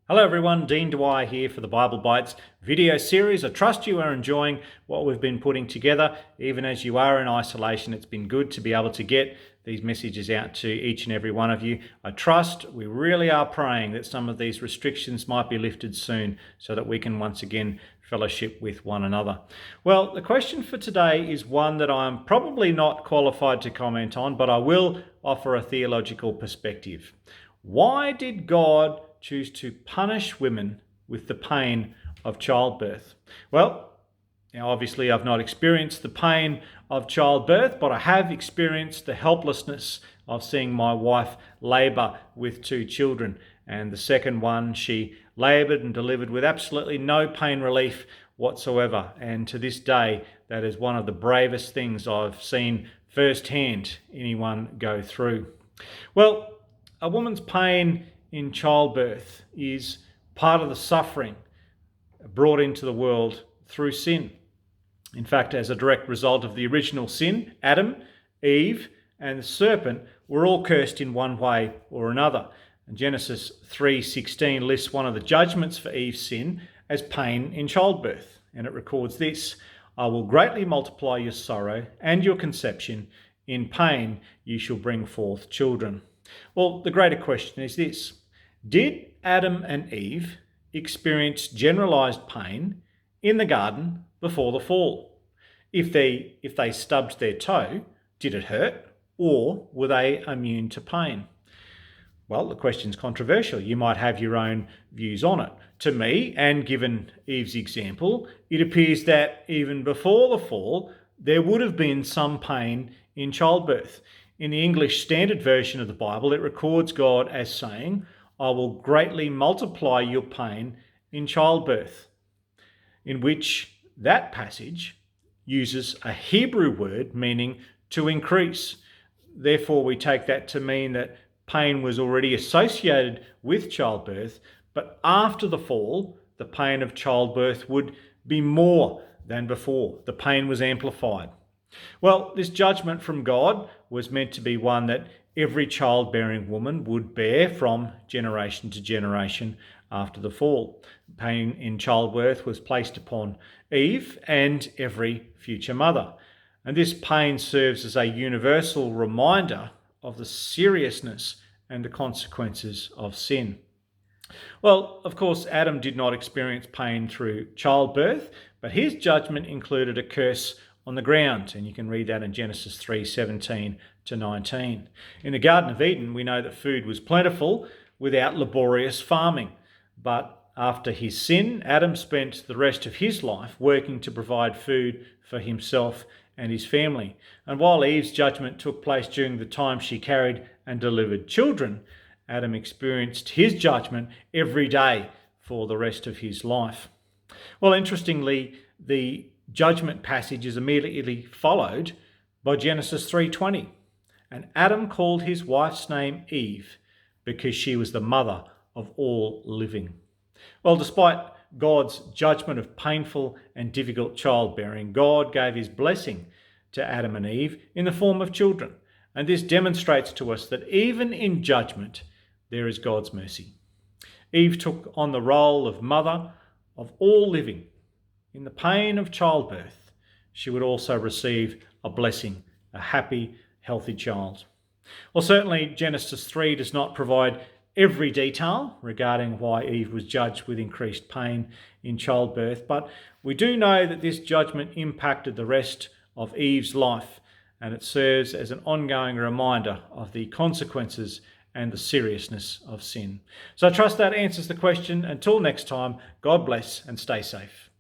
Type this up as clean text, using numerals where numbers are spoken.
Hello everyone, Dean Dwyer here for the Bible Bites video series. I trust you are enjoying what we've been putting together. Even as you are in isolation, it's been good to be able to get these messages out to each and every one of you. I trust we really are praying that some of these restrictions might be lifted soon so that we can once again fellowship with one another. Well, the question for today is one that I'm probably not qualified to comment on, but I will offer a theological perspective. Why did God choose to punish women with the pain of childbirth? Well, now obviously I've not experienced the pain of childbirth, but I have experienced the helplessness of seeing my wife labour with two children. And the second one, she laboured and delivered with absolutely no pain relief whatsoever. And to this day, that is one of the bravest things I've seen firsthand anyone go through. Well, a woman's pain in childbirth is part of the suffering brought into the world through sin. In fact, as a direct result of the original sin, Adam, Eve, and the serpent were all cursed in one way or another. And Genesis 3:16 lists one of the judgments for Eve's sin as pain in childbirth. And it records this: "I will greatly multiply your sorrow and your conception. In pain you shall bring forth children." Well, the greater question is this: did Adam and Eve experience generalized pain in the garden before the fall? If they stubbed their toe, did it hurt, or were they immune to pain? Well, the question's controversial. You might have your own views on it. To me, and given Eve's example, it appears that even before the fall, there would have been some pain in childbirth. In the English Standard Version of the Bible, it records God as saying, "I will greatly multiply your pain in childbirth," in which that passage uses a Hebrew word meaning to increase. Therefore, we take that to mean that pain was already associated with childbirth, but after the fall, the pain of childbirth would be more than before. The pain was amplified. Well, this judgment from God was meant to be one that every childbearing woman would bear from generation to generation after the fall. Pain in childbirth was placed upon Eve and every future mother. And this pain serves as a universal reminder of the seriousness and the consequences of sin. Well, of course, Adam did not experience pain through childbirth, but his judgment included a curse on the ground, and you can read that in Genesis 3:17 to 19. In the Garden of Eden, we know that food was plentiful without laborious farming, but after his sin, Adam spent the rest of his life working to provide food for himself and his family. And while Eve's judgment took place during the time she carried and delivered children, Adam experienced his judgment every day for the rest of his life. Well, interestingly, the judgment passage is immediately followed by Genesis 3:20. "And Adam called his wife's name Eve, because she was the mother of all living." Well, despite God's judgment of painful and difficult childbearing, God gave his blessing to Adam and Eve in the form of children. And this demonstrates to us that even in judgment, there is God's mercy. Eve took on the role of mother of all living. In the pain of childbirth, she would also receive a blessing, a happy, healthy child. Well, certainly Genesis 3 does not provide every detail regarding why Eve was judged with increased pain in childbirth, but we do know that this judgment impacted the rest of Eve's life, and it serves as an ongoing reminder of the consequences and the seriousness of sin. So I trust that answers the question. Until next time, God bless and stay safe.